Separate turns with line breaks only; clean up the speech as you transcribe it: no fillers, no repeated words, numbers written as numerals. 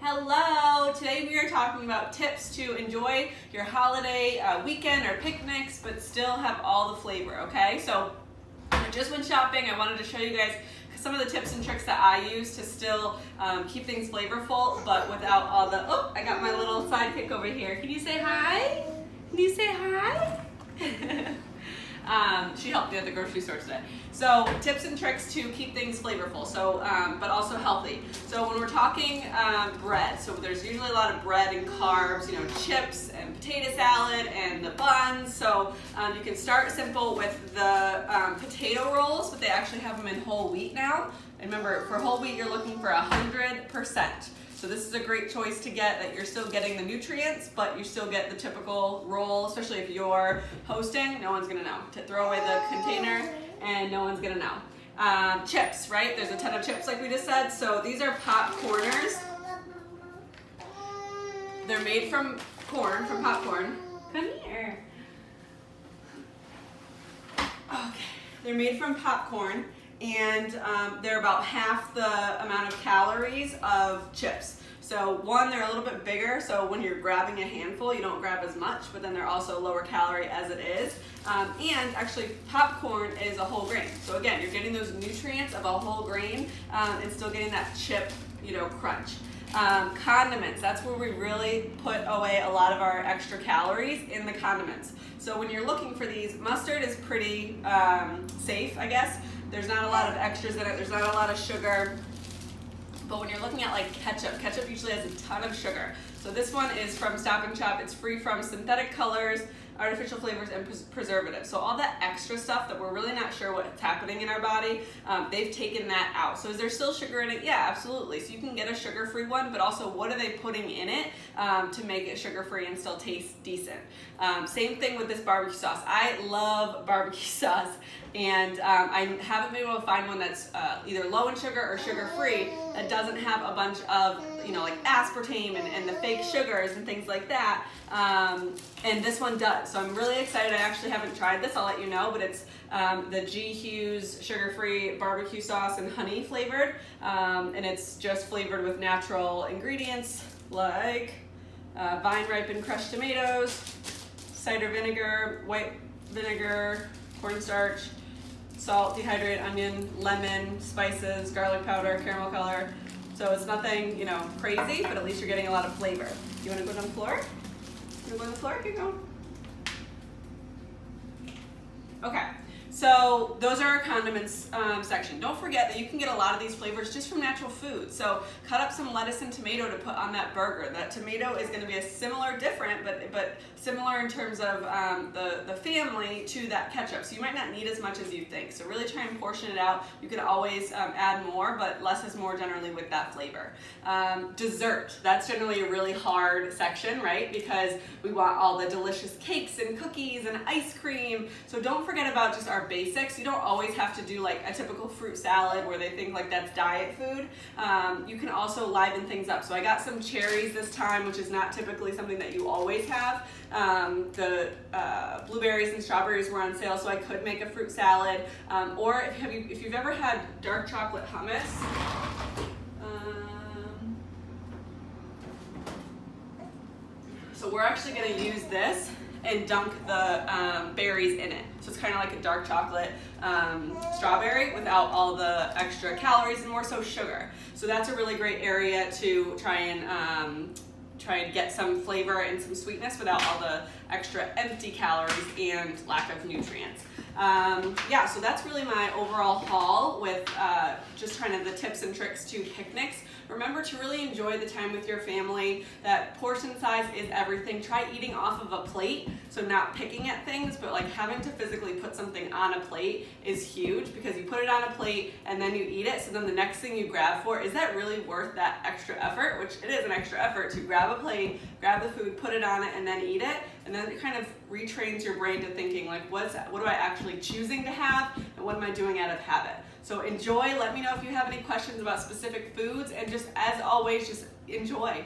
Hello! Today we are talking about tips to enjoy your holiday weekend or picnics, but still have all the flavor, okay? So I just went shopping. I wanted to show you guys some of the tips and tricks that I use to still keep things flavorful, but without all the, oh, I got my little sidekick over here. Can you say hi? Can you say hi? She helped me at the grocery store today. So tips and tricks to keep things flavorful, so but also healthy. So when we're talking bread, so there's usually a lot of bread and carbs, you know, chips and potato salad and the buns. So you can start simple with the potato rolls, but they actually have them in whole wheat now. And remember, for whole wheat, you're looking for 100%. So this is a great choice to get, that you're still getting the nutrients, but you still get the typical roll, especially if you're hosting. No one's gonna know. To throw away the container and no one's gonna know. Chips, right? There's a ton of chips like we just said. So these are popcorners. They're made from corn, from popcorn. Come here. Okay, they're made from popcorn. And they're about half the amount of calories of chips. So one, they're a little bit bigger, so when you're grabbing a handful, you don't grab as much, but then they're also lower calorie as it is. And actually, popcorn is a whole grain. So again, you're getting those nutrients of a whole grain and still getting that chip, you know, crunch. Condiments, that's where we really put away a lot of our extra calories, in the condiments. So when you're looking for these, mustard is pretty safe, I guess. There's not a lot of extras in it, there's not a lot of sugar. But when you're looking at like ketchup usually has a ton of sugar. So this one is from Stop and Shop. It's free from synthetic colors, artificial flavors, and preservatives. So all that extra stuff that we're really not sure what's happening in our body, they've taken that out. So is there still sugar in it? Yeah, absolutely. So you can get a sugar-free one, but also what are they putting in it to make it sugar-free and still taste decent? Same thing with this barbecue sauce. I love barbecue sauce, and I haven't been able to find one that's either low in sugar or sugar-free that doesn't have a bunch of, you know, like aspartame and the fake sugars and things like that. And this one does. So I'm really excited. I actually haven't tried this, I'll let you know, but it's the G. Hughes sugar-free barbecue sauce and honey flavored. And it's just flavored with natural ingredients like vine-ripened crushed tomatoes, cider vinegar, white vinegar, cornstarch, salt, dehydrated onion, lemon, spices, garlic powder, caramel color. So it's nothing, you know, crazy, but at least you're getting a lot of flavor. You want to go on the floor? You want to go on the floor? Keep going. Okay. So those are our condiments section. Don't forget that you can get a lot of these flavors just from natural food. So cut up some lettuce and tomato to put on that burger. That tomato is going to be a similar, different, but similar in terms of the family to that ketchup. So you might not need as much as you think. So really try and portion it out. You could always add more, but less is more generally with that flavor. Dessert. That's generally a really hard section, right? Because we want all the delicious cakes and cookies and ice cream. So don't forget about just our basics. You don't always have to do like a typical fruit salad where they think like that's diet food. You can also liven things up. So I got some cherries this time, which is not typically something that you always have. The blueberries and strawberries were on sale, so I could make a fruit salad. Or if you've ever had dark chocolate hummus, so we're actually going to use this and dunk the berries in it. So it's kind of like a dark chocolate strawberry without all the extra calories and more so sugar. So that's a really great area to try and get some flavor and some sweetness without all the extra empty calories and lack of nutrients. Yeah, so that's really my overall haul with just kind of the tips and tricks to picnics. Remember to really enjoy the time with your family. That portion size is everything. Try eating off of a plate, so not picking at things, but like having to physically put something on a plate is huge, because you put it on a plate and then you eat it, so then the next thing you grab for, is that really worth that extra effort? Which it is an extra effort to grab a plate, grab the food, put it on it, and then eat it. And then it kind of retrains your brain to thinking like, what do I actually choosing to have, and what am I doing out of habit? So enjoy. Let me know if you have any questions about specific foods, and just as always, just enjoy.